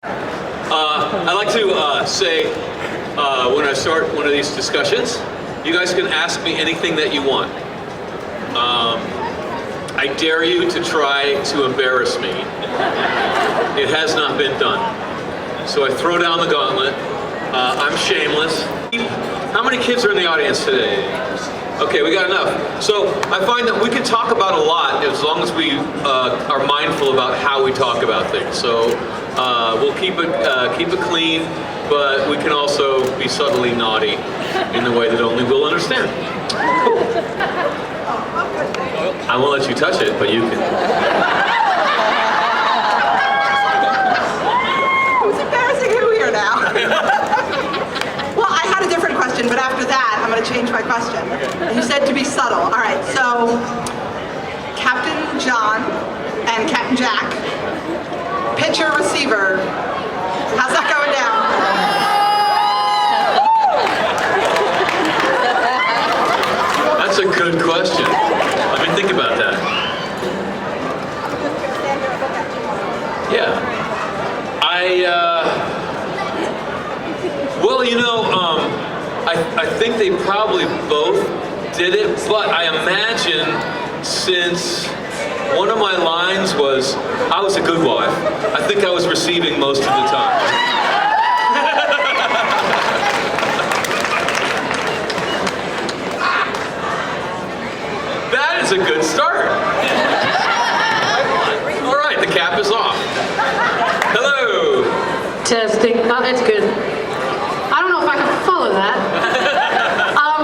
I like to say when I start one of these discussions, you guys can ask me anything that you want. I dare you to try to embarrass me. It has not been done. So I throw down the gauntlet. I'm shameless. How many kids are in the audience today? Okay, we got enough. So I find that we can talk about a lot as long as we are mindful about how we talk about things. So we'll keep it clean, but we can also be subtly naughty in the way that only we'll understand. Cool. I won't let you touch it, but you can. Who's embarrassing who here now? Well, I had a different question, but after that, I'm going to change my question. You said to be subtle. All right, so Captain John and Captain Jack, pitcher, receiver, how's that going down? That's a good question. Let me think about that. Yeah. Well, you know, I think they probably both did it, but I imagine since one of my lines was, I was a good wife, I think I was receiving most of the time. That is a good start. All right, the cap is off. Hello. Testing. Oh, it's good. I don't know if I can follow that.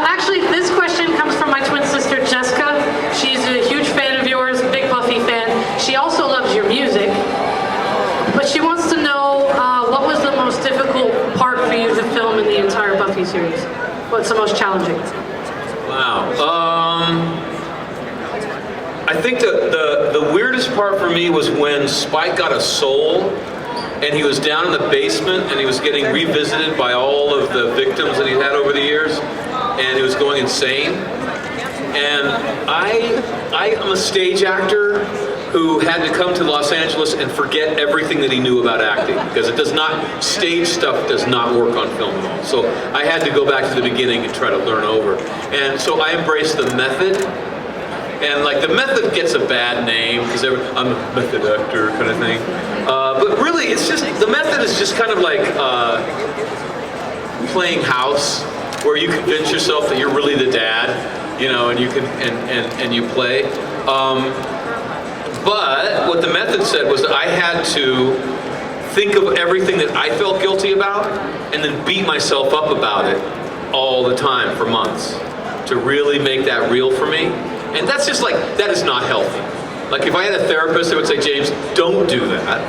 Actually, this question comes from my twin sister, Jessica. She's a huge fan of yours, big Buffy fan. She also loves your music. But she wants to know what was the most difficult part for you to film in the entire Buffy series? What's the most challenging? Wow. I think the weirdest part for me was when Spike got a soul and he was down in the basement and he was getting revisited by all of the victims that he'd had over the years and he was going insane. And I am a stage actor who had to come to Los Angeles and forget everything that he knew about acting because stage stuff does not work on film at all. So I had to go back to the beginning and try to learn over. And so I embraced the method. And like the method gets a bad name because I'm a method actor kind of thing. But really, it's just, the method is just kind of like playing house where you convince yourself that you're really the dad, you know, and you can, and you play. But what the method said was that I had to think of everything that I felt guilty about and then beat myself up about it all the time for months to really make that real for me. And that's just like, that is not healthy. Like if I had a therapist that would say, James, don't do that.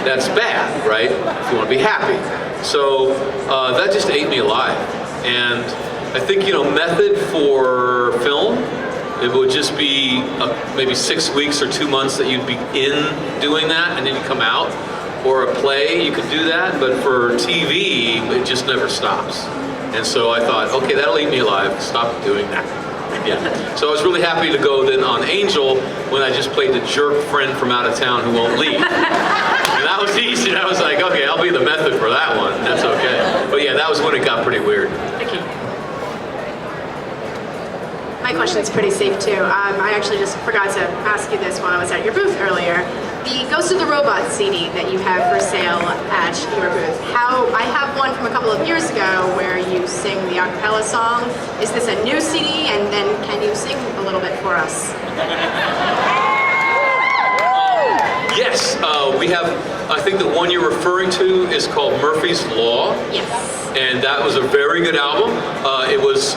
That's bad, right? If you want to be happy. So that just ate me alive. And I think, you know, method for film, it would just be maybe 6 weeks or 2 months that you'd be in doing that and then you come out. Or a play, you could do that. But for TV, it just never stops. And so I thought, okay, that'll eat me alive. Stop doing that. Yeah. So I was really happy to go then on Angel when I just played the jerk friend from out of town who won't leave. And that was easy. I was like, okay, I'll be the method for that one. That's okay. But yeah, that was when it got pretty weird. Thank you. My question's pretty safe too. I actually just forgot to ask you this while I was at your booth earlier. The Ghost of the Robot CD that you have for sale at your booth. I have one from a couple of years ago where you sing the a cappella song. Is this a new CD? And then can you sing a little bit for us? Yes, we have, I think the one you're referring to is called Murphy's Law. Yes. And that was a very good album. It was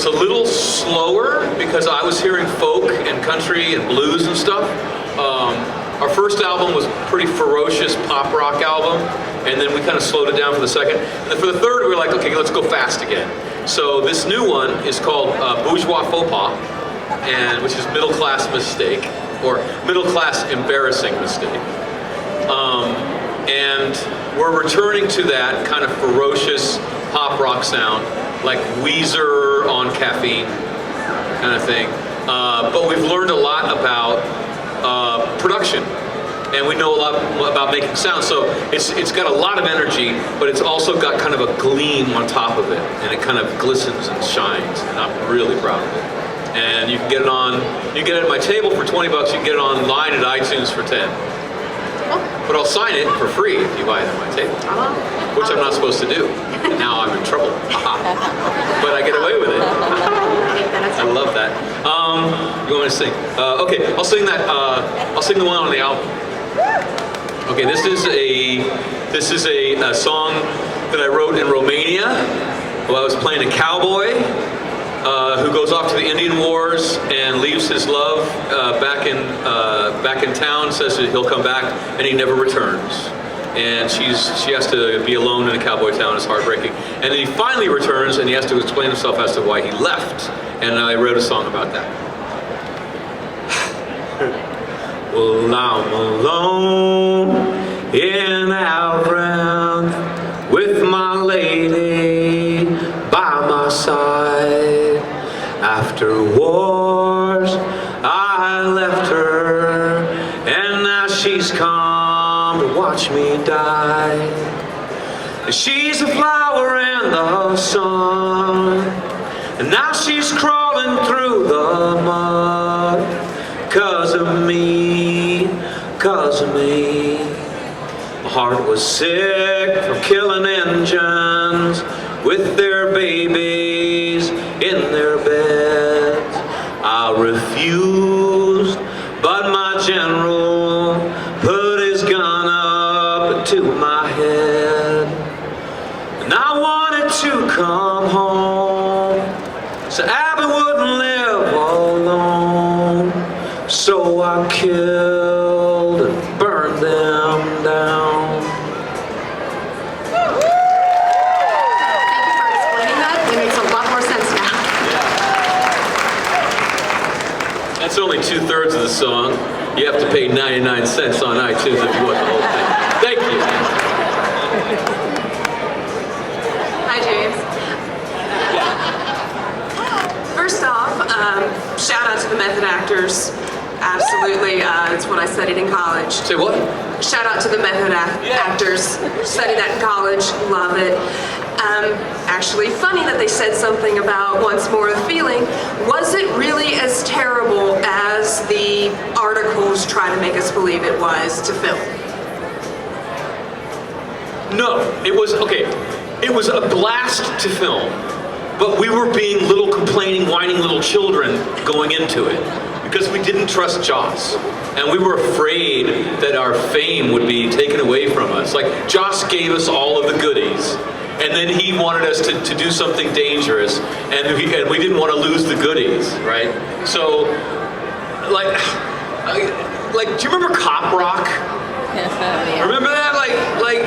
a little slower because I was hearing folk and country and blues and stuff. Our first album was a pretty ferocious pop rock album, and then we kind of slowed it down for the second. And then for the third, we were like, okay, let's go fast again. So this new one is called Bourgeois Faux Pas, which is middle class mistake, or middle class embarrassing mistake. And we're returning to that kind of ferocious pop rock sound, like Weezer on caffeine kind of thing. But we've learned a lot about production and we know a lot about making sound. So it's got a lot of energy, but it's also got kind of a gleam on top of it, and it kind of glistens and shines, and I'm really proud of it. And you can get it at my table for $20. You can get it online at iTunes for 10. But I'll sign it for free if you buy it at my table, which I'm not supposed to do. And now I'm in trouble. But I get away with it. I love that. You want me to sing? Okay, I'll sing that. I'll sing the one on the album. Okay, this is a song that I wrote in Romania while I was playing a cowboy who goes off to the Indian Wars and leaves his love back in town. Says that he'll come back, and he never returns. And she has to be alone in a cowboy town. It's heartbreaking. And then he finally returns, and he has to explain himself as to why he left. And I wrote a song about that. Well, I'm alone in Outland with my lady by my side. After wars, I left her, and now she's come to watch me die. She's a flower in the sun, and now she's crawling through the mud. 'Cause of me, 'cause of me. My heart was sick from killing Injuns with their babies in their beds. I refused, but my general put his gun up to my head. And I wanted to come home, so Abby wouldn't live alone. So I killed and burned them down. Thank you for explaining that. It makes a lot more sense now. That's only 2/3 of the song. You have to pay 99 cents on iTunes if you want the whole thing. Thank you. Hi, James. First off, shout out to the method actors. Absolutely, it's what I studied in college. Say what? Shout out to the method actors. Studied that in college, love it. Actually funny that they said something about once more the feeling. Was it really as terrible as the articles try to make us believe it was to film? No, it was, okay, it was a blast to film, but we were being little complaining, whining little children going into it because we didn't trust Joss. And we were afraid that our fame would be taken away from us. Like, Joss gave us all of the goodies, and then he wanted us to do something dangerous, and we didn't want to lose the goodies, right? So, like, do you remember Cop Rock? Remember that? Like,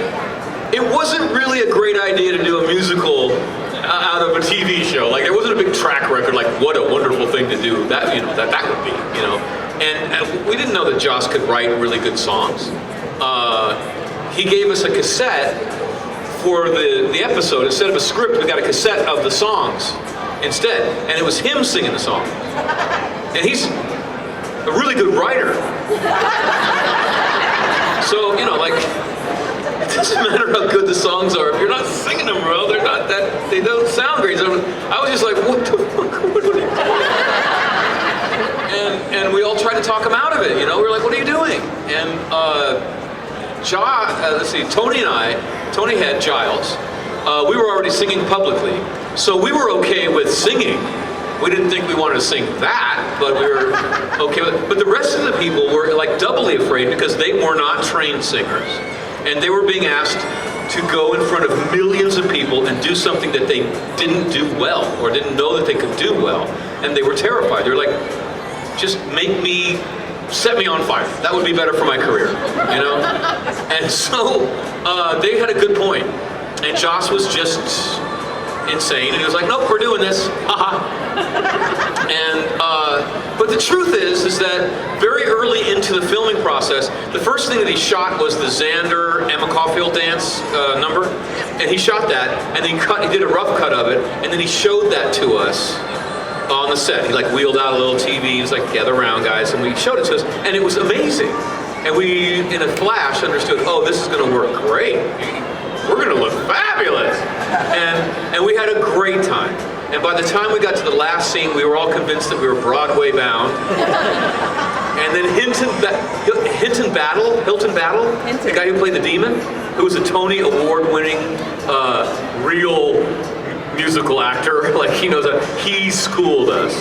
it wasn't really a great idea to do a musical out of a TV show. Like, there wasn't a big track record, like, what a wonderful thing to do. That, you know, that would be, you know. And we didn't know that Joss could write really good songs. He gave us a cassette for the episode. Instead of a script, we got a cassette of the songs instead. And it was him singing the song. And he's a really good writer. So, you know, like, it doesn't matter how good the songs are. If you're not singing them well, they're not that, they don't sound great. So I was just like, what the fuck? What are you doing? And we all tried to talk him out of it, you know? We were like, what are you doing? And let's see, Tony and I, Tony had Giles, we were already singing publicly. So we were okay with singing. We didn't think we wanted to sing that, but we were okay with it. But the rest of the people were like doubly afraid because they were not trained singers. And they were being asked to go in front of millions of people and do something that they didn't do well or didn't know that they could do well. And they were terrified. They were like, just set me on fire. That would be better for my career, you know? And so they had a good point. And Joss was just insane. And he was like, nope, we're doing this. Haha. And, but the truth is that very early into the filming process, the first thing that he shot was the Xander Emma Caulfield dance number. And he shot that, and he did a rough cut of it, and then he showed that to us on the set. He like wheeled out a little TV. He was like, gather around, guys, and we showed it to us, and it was amazing. And we, in a flash, understood, oh, this is going to work great. We're going to look fabulous. And we had a great time. And by the time we got to the last scene, we were all convinced that we were Broadway bound. And then Hilton Battle, the guy who played the demon, who was a Tony Award-winning, real musical actor, like he knows that, he schooled us.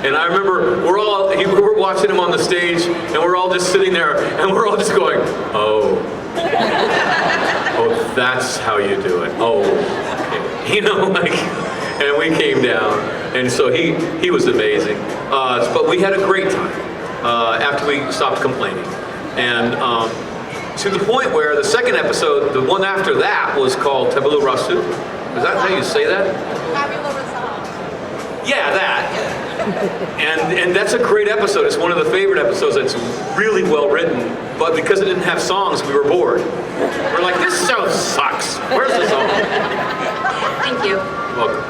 And I remember we're watching him on the stage, and we're all just sitting there, and we're all just going, oh, that's how you do it. Oh, okay. Like, and we came down, and so he was amazing. But we had a great time after we stopped complaining, and to the point where the second episode, the one after that, was called Tabula Rasa. Is that how you say that? Yeah, that. And that's a great episode. It's one of the favorite episodes. It's really well written, but because it didn't have songs, we were bored. We're like, this show sucks. Where's the song? Thank you. Welcome.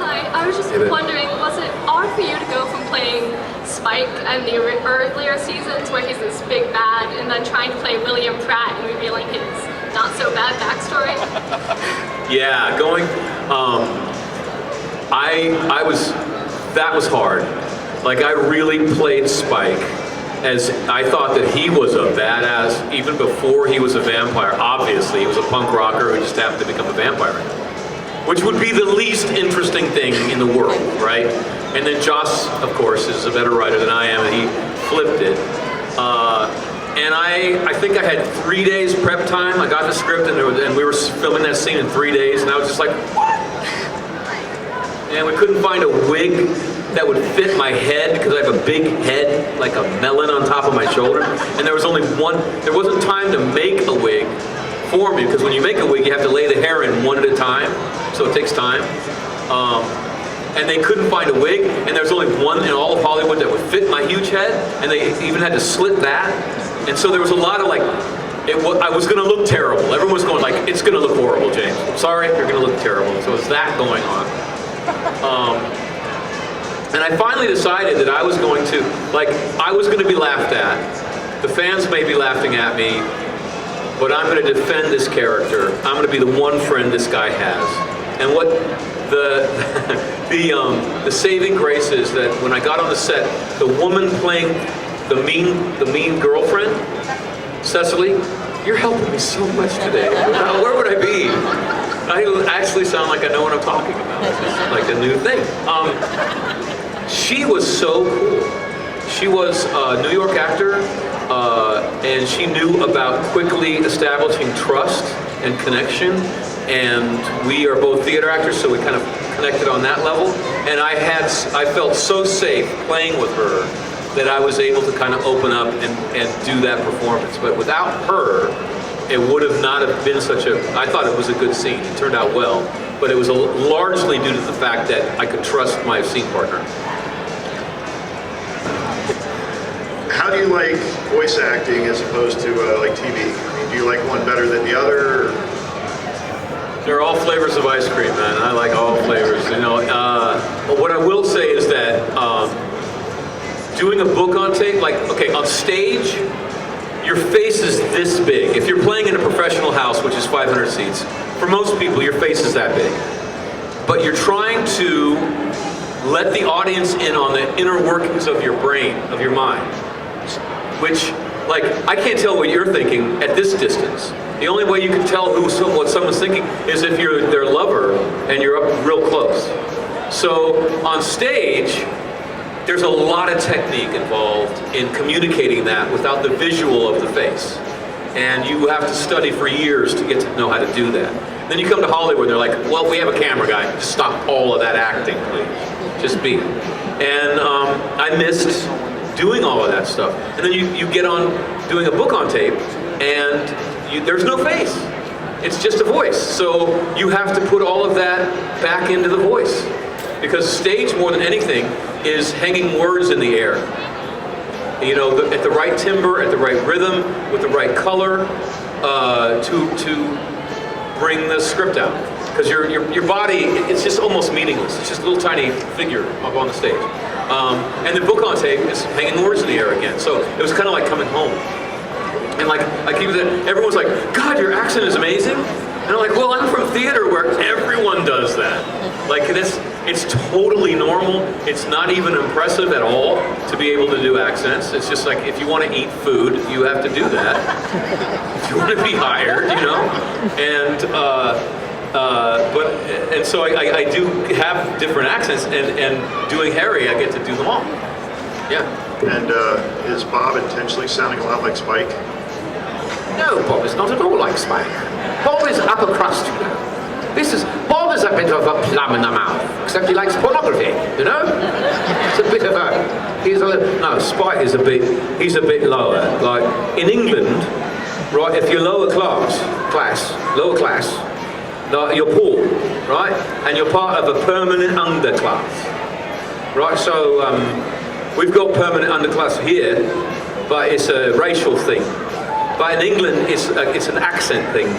Hi, I was just wondering, was it odd for you to go from playing Spike in the earlier seasons where he's this big bad, and then trying to play William Pratt and revealing his not so bad backstory? Yeah, that was hard. Like, I really played Spike as I thought that he was a badass even before he was a vampire. Obviously, he was a punk rocker who just happened to become a vampire, which would be the least interesting thing in the world, right? And then Joss, of course, is a better writer than I am, and he flipped it. And I think I had 3 days prep time. I got the script, and we were filming that scene in 3 days, and I was just like, what? And we couldn't find a wig that would fit my head, because I have a big head, like a melon on top of my shoulder. And there wasn't time to make a wig for me, because when you make a wig, you have to lay the hair in one at a time, so it takes time. And they couldn't find a wig, and there's only one in all of Hollywood that would fit my huge head, and they even had to slit that. And so there was a lot of I was going to look terrible. Everyone was going like, it's going to look horrible, James. I'm sorry, you're going to look terrible. So it was that going on. And I finally decided that I was going to be laughed at. The fans may be laughing at me, but I'm going to defend this character. I'm going to be the one friend this guy has. And what the saving grace is that when I got on the set, the woman playing the mean girlfriend, Cecily, you're helping me so much today. Where would I be? I actually sound like I know what I'm talking about. It's like a new thing. She was so cool. She was a New York actor, and she knew about quickly establishing trust and connection. And we are both theater actors, so we kind of connected on that level. And I felt so safe playing with her that I was able to kind of open up and do that performance. But without her, it would have not have been I thought it was a good scene. It turned out well, but it was largely due to the fact that I could trust my scene partner. How do you like voice acting as opposed to like TV? I mean, do you like one better than the other? They're all flavors of ice cream, man. I like all flavors. But what I will say is that doing a book on tape, on stage, your face is this big. If you're playing in a professional house, which is 500 seats, for most people, your face is that big. But you're trying to let the audience in on the inner workings of your brain, of your mind, which, I can't tell what you're thinking at this distance. The only way you can tell what someone's thinking is if you're their lover and you're up real close. So on stage, there's a lot of technique involved in communicating that without the visual of the face. And you have to study for years to get to know how to do that. Then you come to Hollywood and they're like, well, we have a camera guy. Just stop all of that acting, please. Just be. And I missed doing all of that stuff. And then you get on doing a book on tape, and there's no face. It's just a voice. So you have to put all of that back into the voice. Because stage, more than anything, is hanging words in the air. At the right timbre, at the right rhythm, with the right color, to bring the script out. Because your body, it's just almost meaningless. It's just a little tiny figure up on the stage. And the book on tape is hanging words in the air again. So it was kind of like coming home. And like I keep saying, everyone's like, God, your accent is amazing. And I'm like, well, I'm from theater where everyone does that. Like it's totally normal. It's not even impressive at all to be able to do accents. It's just like if you want to eat food, you have to do that. If you want to be hired, you know. And so I do have different accents, and doing Harry, I get to do them all. Yeah. And is Bob intentionally sounding a lot like Spike? No, Bob is not at all like Spike. Bob is upper crust, you know. Bob is a bit of a plum in the mouth, except he likes pornography, you know? It's a bit of a, no, Spike is he's a bit lower. Like, in England, right, if you're lower class, you're poor, right? And you're part of a permanent underclass, right? So, we've got permanent underclass here, but it's a racial thing. But in England, it's an accent thing.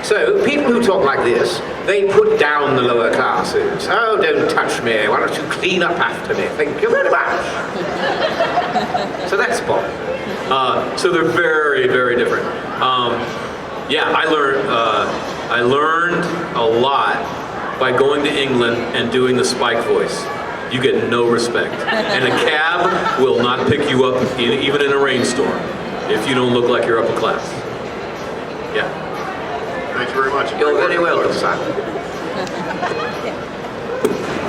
So people who talk like this, they put down the lower classes. Oh, don't touch me. Why don't you clean up after me? Thank you very much. So that's Bob. So they're very, very different. Yeah, I learned a lot by going to England and doing the Spike voice. You get no respect. And a cab will not pick you up even in a rainstorm if you don't look like you're upper class. Yeah. Thank you very much. You're very welcome, son.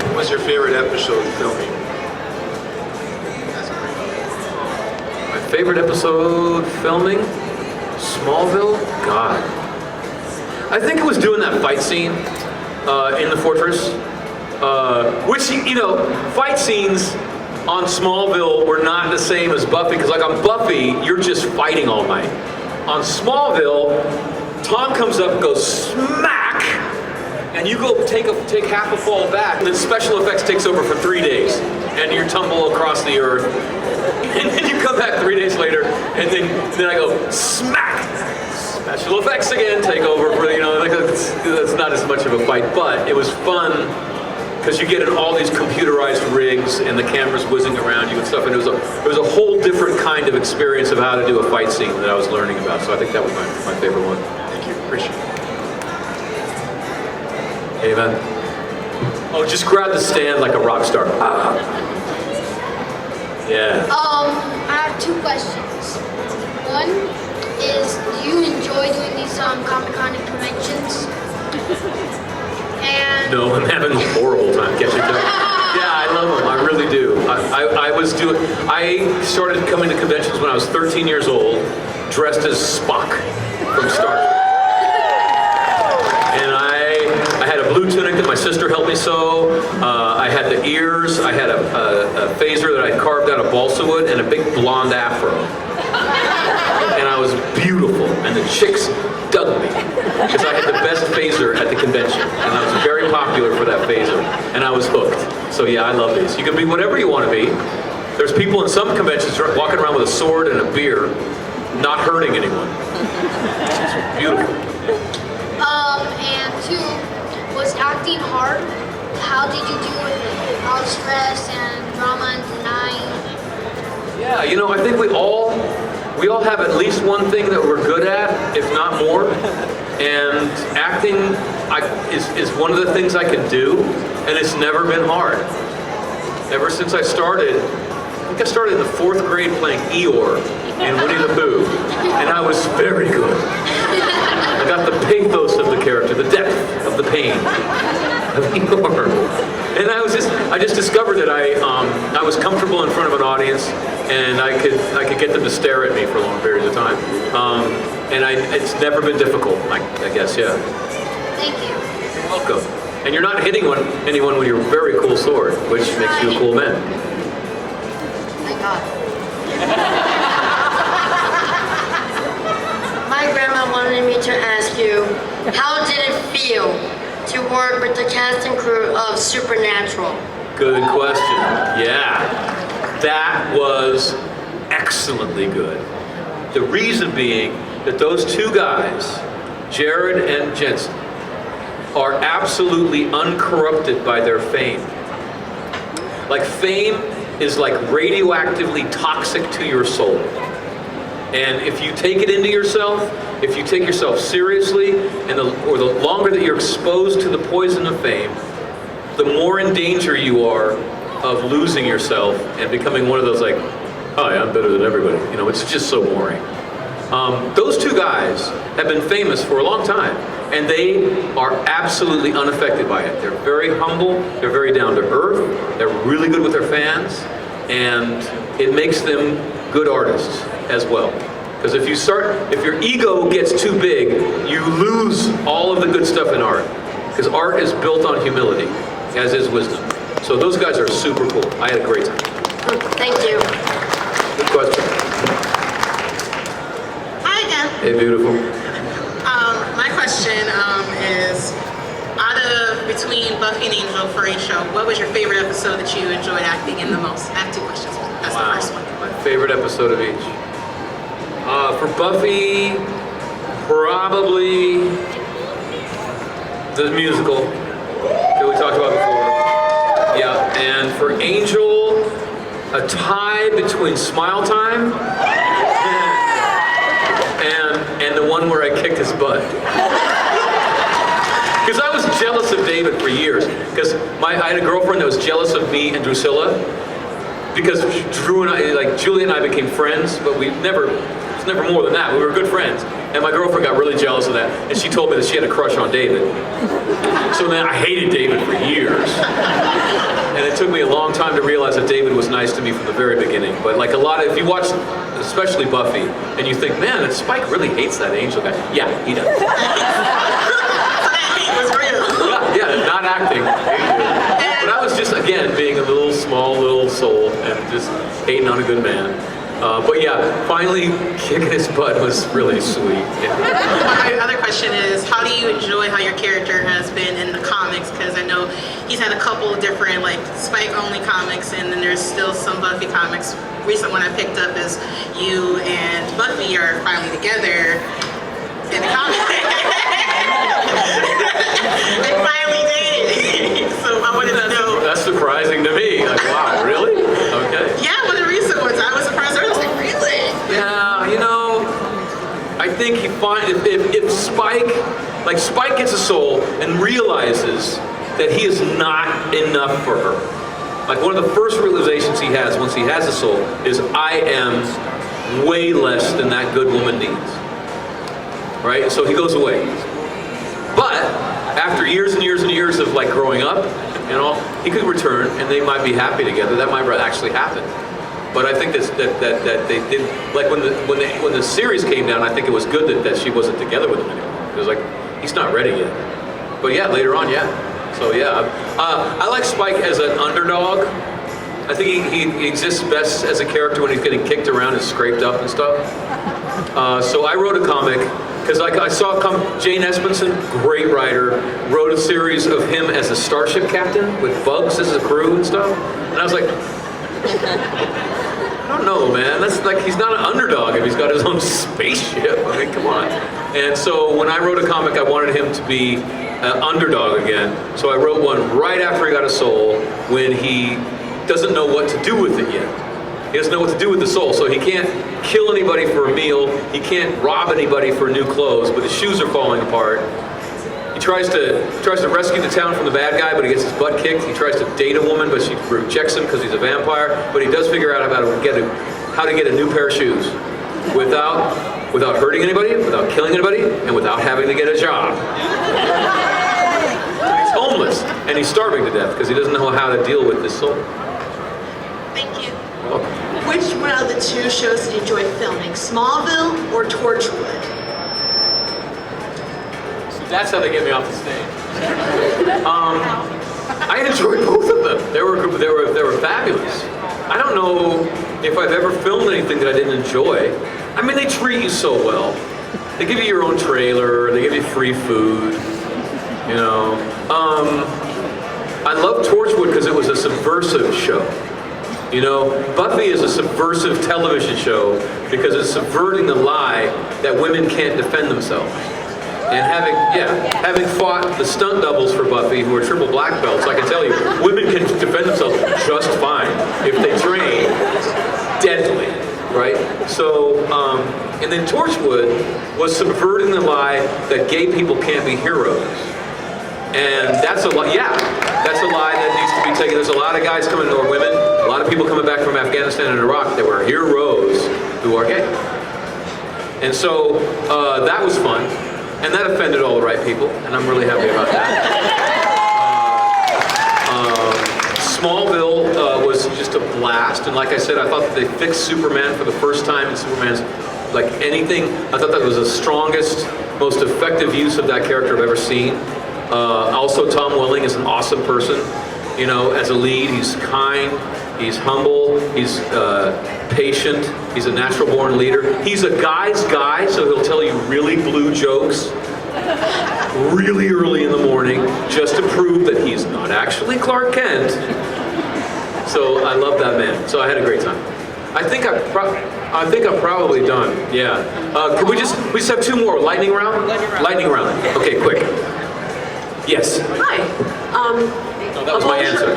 What was your favorite episode filming? My favorite episode filming? Smallville? God. I think it was doing that fight scene in the fortress. Which, you know, fight scenes on Smallville were not the same as Buffy, because like on Buffy, you're just fighting all night. On Smallville, Tom comes up and goes smack, and you go take half a fall back, and then special effects takes over for 3 days, and you tumble across the earth, and then you come back 3 days later, and then I go smack, special effects again take over for, you know, like it's not as much of a fight, but it was fun. Because you get in all these computerized rigs and the camera's whizzing around you and stuff, and it was a whole different kind of experience of how to do a fight scene that I was learning about. So I think that was my favorite one. Thank you. Appreciate it. Amen. Oh, just grab the stand like a rock star. Ah. Yeah. I have two questions. One is, do you enjoy doing these Comic-Con and conventions? And No, I'm having a horrible time catching up. Yeah, I love them. I really do. I started coming to conventions when I was 13 years old, dressed as Spock from Star Trek. And I had a blue tunic that my sister helped me sew. I had the ears. I had a phaser that I carved out of balsa wood and a big blonde afro. And I was beautiful, and the chicks dug me because I had the best phaser at the convention, and I was very popular for that phaser, and I was hooked. So yeah, I love these. You can be whatever you want to be. There's people in some conventions walking around with a sword and a beer, not hurting anyone. It's beautiful. and two, was acting hard? How did you deal with it? All the stress and drama and denying? Yeah, you know, I think we all have at least one thing that we're good at, if not more. And acting is one of the things I can do, and it's never been hard. Ever since I started, I think I started in the 4th grade playing Eeyore in Winnie the Pooh, and I was very good. I got the pathos of the character, the depth of the pain of Eeyore. And I just discovered that I was comfortable in front of an audience, and I could get them to stare at me for long periods of time. And it's never been difficult, I guess, yeah. Thank you. You're welcome. And you're not hitting anyone with your very cool sword, which makes you a cool man. Thank God. My grandma wanted me to ask you, how did it feel to work with the cast and crew of Supernatural? Good question. Yeah, that was excellently good. The reason being that those two guys, Jared and Jensen, are absolutely uncorrupted by their fame. Like fame is like radioactively toxic to your soul. And if you take it into yourself, if you take yourself seriously, or the longer that you're exposed to the poison of fame, the more in danger you are of losing yourself and becoming one of those like, oh yeah, I'm better than everybody. You know, it's just so boring. Those two guys have been famous for a long time, and they are absolutely unaffected by it. They're very humble, they're very down to earth, they're really good with their fans, and it makes them good artists as well. Because if your ego gets too big, you lose all of the good stuff in art. Because art is built on humility, as is wisdom. So those guys are super cool. I had a great time. Thank you. Good question. Hi again. Hey, beautiful. My question is, between Buffy and Angel for a show, what was your favorite episode that you enjoyed acting in the most? I have two questions. That's the first one. My favorite episode of each. For Buffy, probably the musical that we talked about before. Yeah, and for Angel, a tie between Smile Time and the one where I kicked his butt. Because I was jealous of David for years. Because I had a girlfriend that was jealous of me and Drusilla. Because Drew and I, like Julie and I became friends, but it was never more than that. We were good friends. And my girlfriend got really jealous of that. And she told me that she had a crush on David. So then I hated David for years. And it took me a long time to realize that David was nice to me from the very beginning. But like if you watch, especially Buffy, and you think, man, that Spike really hates that Angel guy. Yeah, he does. Yeah, not acting. But I was just, again, being a little soul and just hating on a good man. But yeah, finally kicking his butt was really sweet. Yeah. My other question is, how do you enjoy how your character has been in the comics? Because I know he's had a couple of different, like, Spike-only comics, and then there's still some Buffy comics. Recent one I picked up is you and Buffy are finally together in the comics. They finally dated. So I wanted to know. That's surprising to me. Like, wow, really? Okay. Yeah, one of the recent ones. I was surprised. I was like, really? Yeah, you know, I think if Spike gets a soul and realizes that he is not enough for her. Like one of the first realizations he has once he has a soul is, I am way less than that good woman needs. Right? So he goes away. But after years and years and years of like growing up, you know, he could return and they might be happy together. That might actually happen. But I think that they did, like when the series came down, I think it was good that she wasn't together with him anymore. It was like, he's not ready yet. But yeah, later on, yeah. So yeah, I like Spike as an underdog. I think he exists best as a character when he's getting kicked around and scraped up and stuff. So I wrote a comic, because I saw Jane Espenson, great writer, wrote a series of him as a starship captain with bugs as a crew and stuff. And I was like, I don't know, man. That's like, he's not an underdog if he's got his own spaceship. I mean, come on. And so when I wrote a comic, I wanted him to be an underdog again. So I wrote one right after he got a soul, when he doesn't know what to do with it yet. He doesn't know what to do with the soul, so he can't kill anybody for a meal. He can't rob anybody for new clothes, but his shoes are falling apart. He tries to rescue the town from the bad guy, but he gets his butt kicked. He tries to date a woman, but she rejects him because he's a vampire. But he does figure out how to get a new pair of shoes without hurting anybody, without killing anybody, and without having to get a job. He's homeless and he's starving to death because he doesn't know how to deal with this soul. Thank you. Which one of the two shows did you enjoy filming, Smallville or Torchwood? That's how they get me off the stage. I enjoyed both of them. They were fabulous. I don't know if I've ever filmed anything that I didn't enjoy. I mean, they treat you so well. They give you your own trailer. They give you free food. You know. I love Torchwood because it was a subversive show. You know, Buffy is a subversive television show because it's subverting the lie that women can't defend themselves. And having fought the stunt doubles for Buffy, who are triple black belts, I can tell you, women can defend themselves just fine if they train deadly, right? So, and then Torchwood was subverting the lie that gay people can't be heroes. And that's a lie, that's a lie that needs to be taken. There's a lot of guys coming, or women, a lot of people coming back from Afghanistan and Iraq that were heroes who are gay. And so that was fun, and that offended all the right people, and I'm really happy about that. Smallville was just a blast, and like I said, I thought that they fixed Superman for the first time in Superman's, like anything, I thought that was the strongest, most effective use of that character I've ever seen. Also, Tom Welling is an awesome person. You know, as a lead, he's kind, he's humble, he's patient, he's a natural-born leader. He's a guy's guy, so he'll tell you really blue jokes really early in the morning just to prove that he's not actually Clark Kent. So I love that man. So I had a great time. I think I'm probably done. Yeah. Could we just have two more? Lightning round? Lightning round. Okay, quick. Yes. Hi. No, that was my answer.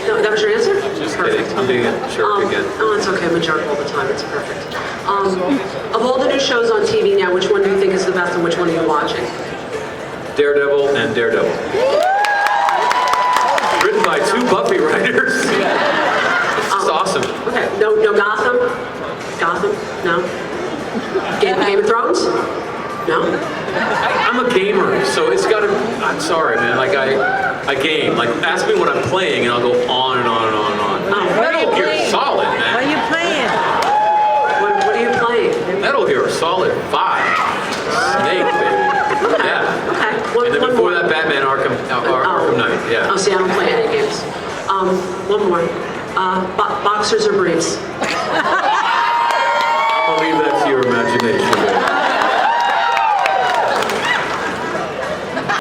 No, that was your answer? Just kidding. I'm being a jerk again. Oh, it's okay. I'm a jerk all the time. It's perfect. Of all the new shows on TV now, which one do you think is the best and which one are you watching? Daredevil and Daredevil. Written by two Buffy writers. It's awesome. Okay. No Gotham? Gotham? No? Game of Thrones? No? I'm a gamer, so it's got to. I'm sorry, man. Like I game. Like ask me what I'm playing, and I'll go on and on and on and on. Metal Gear Solid, man. What are you playing? What are you playing? Metal Gear Solid 5. Snake, baby. Okay. Yeah. Okay. And then before that, Batman Arkham Knight. Yeah. Oh, see, I don't play any games. One more. Boxers or briefs? I'll leave that to your imagination.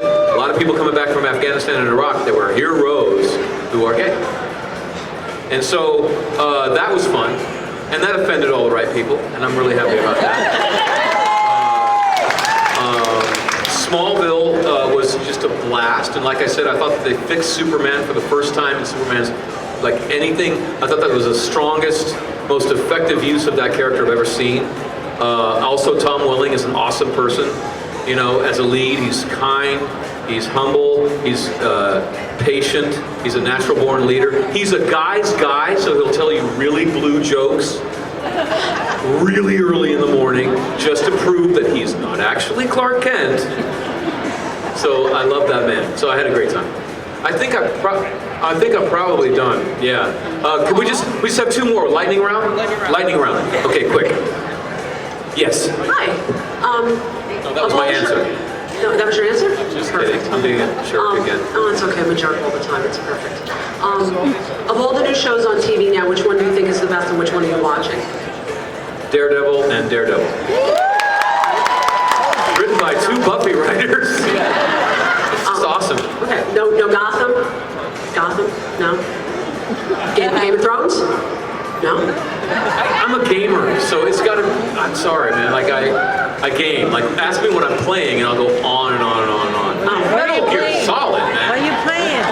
A lot of people coming back from Afghanistan and Iraq that were heroes who are gay. And so that was fun, and that offended all the right people, and I'm really happy about that. Smallville was just a blast, and like I said, I thought that they fixed Superman for the first time in Superman's, like anything, I thought that was the strongest, most effective use of that character I've ever seen. Also, Tom Welling is an awesome person. You know, as a lead, he's kind, he's humble, he's patient, he's a natural-born leader. He's a guy's guy, so he'll tell you really blue jokes really early in the morning just to prove that he's not actually Clark Kent. So I love that man. So I had a great time. I think I'm probably done. Yeah. Could we just have two more? Lightning round? Lightning round. Okay, quick. Yes. Hi. No, that was my answer. No, that was your answer? Just kidding. I'm being a jerk again. Oh, it's okay. I'm a jerk all the time. It's perfect. Of all the new shows on TV now, which one do you think is the best and which one are you watching? Daredevil and Daredevil. Written by two Buffy writers. It's awesome. Okay. No Gotham? Gotham? No? Game of Thrones? No? I'm a gamer, so it's got to. I'm sorry, man. Like I game. Like ask me what I'm playing, and I'll go on and on and on and on. Metal Gear Solid, man. What are you playing?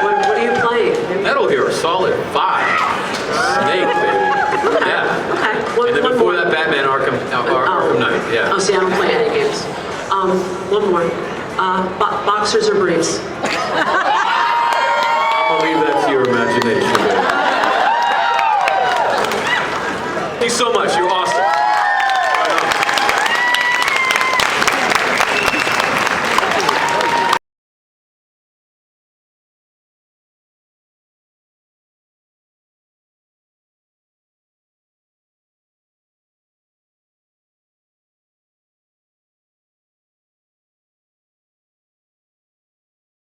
What are you playing? Metal Gear Solid 5. Snake, baby. Yeah. Okay. And then before that, Batman Arkham Knight. Yeah. Oh, see, I don't play any games. One more. Boxers or briefs? I'll leave that to your imagination. Thank you so much. You're awesome.